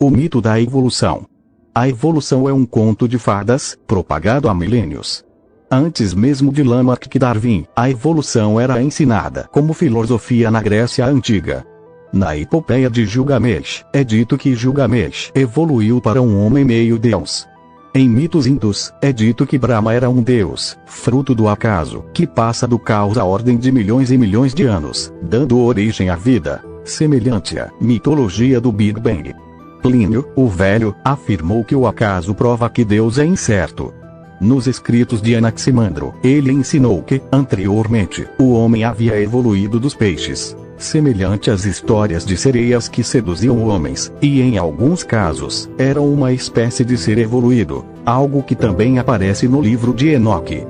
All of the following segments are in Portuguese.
O mito da evolução. A evolução é um conto de fadas, propagado há milênios. Antes mesmo de Lamarck e Darwin, a evolução era ensinada como filosofia na Grécia Antiga. Na epopeia de Gilgamesh, é dito que Gilgamesh evoluiu para um homem meio-deus. Em mitos hindus, é dito que Brahma era um deus, fruto do acaso, que passa do caos à ordem de milhões e milhões de anos, dando origem à vida, semelhante à mitologia do Big Bang. Plínio, o Velho, afirmou que o acaso prova que Deus é incerto. Nos escritos de Anaximandro, ele ensinou que, anteriormente, o homem havia evoluído dos peixes, semelhante às histórias de sereias que seduziam homens, e em alguns casos, eram uma espécie de ser evoluído, algo que também aparece no livro de Enoque.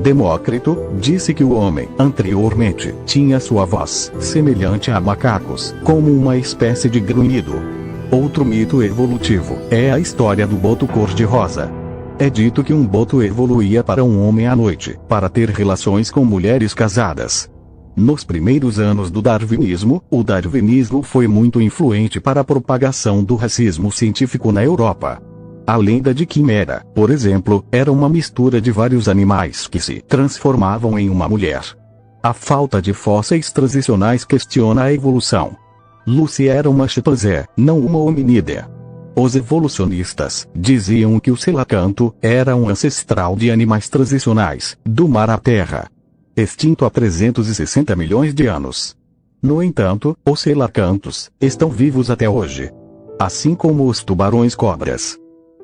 Demócrito disse que o homem, anteriormente, tinha sua voz, semelhante a macacos, como uma espécie de grunhido. Outro mito evolutivo é a história do boto cor-de-rosa. É dito que um boto evoluía para um homem à noite, para ter relações com mulheres casadas. Nos primeiros anos do darwinismo, o darwinismo foi muito influente para a propagação do racismo científico na Europa. A lenda de Quimera, por exemplo, era uma mistura de vários animais que se transformavam em uma mulher. A falta de fósseis transicionais questiona a evolução. Lucy era uma chimpanzé, não uma hominídea. Os evolucionistas diziam que o selacanto era um ancestral de animais transicionais, do mar à terra, extinto há 360 milhões de anos. No entanto, os selacantos estão vivos até hoje, assim como os tubarões-cobras.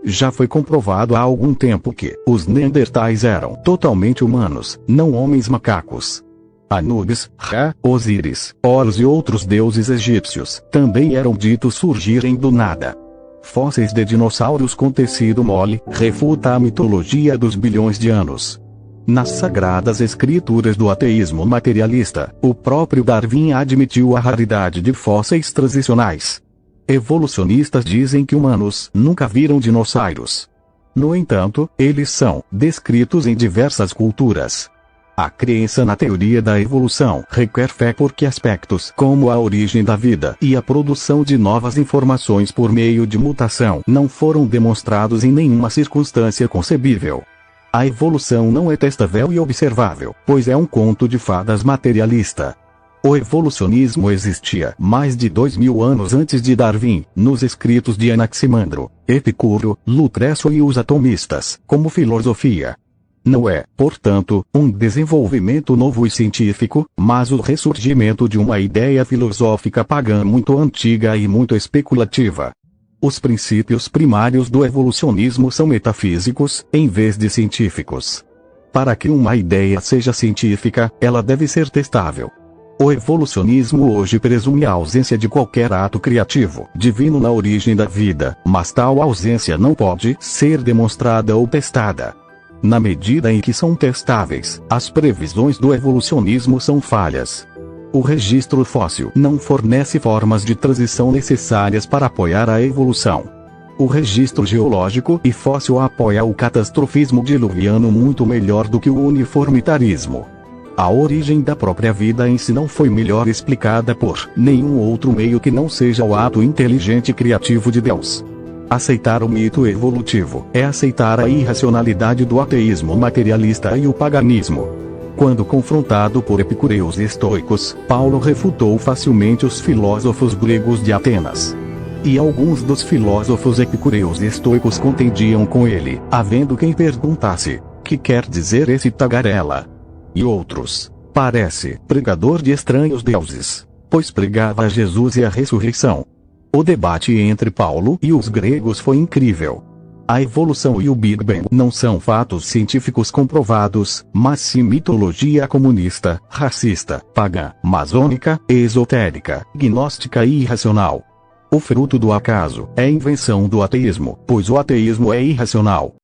Já foi comprovado há algum tempo que os neandertais eram totalmente humanos, não homens-macacos. Anubis, Ra, Osíris, Horus e outros deuses egípcios também eram ditos surgirem do nada. Fósseis de dinossauros com tecido mole refuta a mitologia dos bilhões de anos. Nas sagradas escrituras do ateísmo materialista, o próprio Darwin admitiu a raridade de fósseis transicionais. Evolucionistas dizem que humanos nunca viram dinossauros. No entanto, eles são descritos em diversas culturas. A crença na teoria da evolução requer fé porque aspectos como a origem da vida e a produção de novas informações por meio de mutação não foram demonstrados em nenhuma circunstância concebível. A evolução não é testável e observável, pois é um conto de fadas materialista. O evolucionismo existia mais de 2000 anos antes de Darwin, nos escritos de Anaximandro, Epicuro, Lucrécio e os atomistas, como filosofia. Não é, portanto, um desenvolvimento novo e científico, mas o ressurgimento de uma ideia filosófica pagã muito antiga e muito especulativa. Os princípios primários do evolucionismo são metafísicos, em vez de científicos. Para que uma ideia seja científica, ela deve ser testável. O evolucionismo hoje presume a ausência de qualquer ato criativo divino na origem da vida, mas tal ausência não pode ser demonstrada ou testada. Na medida em que são testáveis, as previsões do evolucionismo são falhas. O registro fóssil não fornece formas de transição necessárias para apoiar a evolução. O registro geológico e fóssil apoia o catastrofismo diluviano muito melhor do que o uniformitarismo. A origem da própria vida em si não foi melhor explicada por nenhum outro meio que não seja o ato inteligente e criativo de Deus. Aceitar o mito evolutivo é aceitar a irracionalidade do ateísmo materialista e o paganismo. Quando confrontado por epicureus e estoicos, Paulo refutou facilmente os filósofos gregos de Atenas. E alguns dos filósofos epicureus e estoicos contendiam com ele, havendo quem perguntasse: que quer dizer esse tagarela? E outros: parece pregador de estranhos deuses, pois pregava a Jesus e a ressurreição. O debate entre Paulo e os gregos foi incrível. A evolução e o Big Bang não são fatos científicos comprovados, mas sim mitologia comunista, racista, pagã, masônica, esotérica, gnóstica e irracional. O fruto do acaso é invenção do ateísmo, pois o ateísmo é irracional.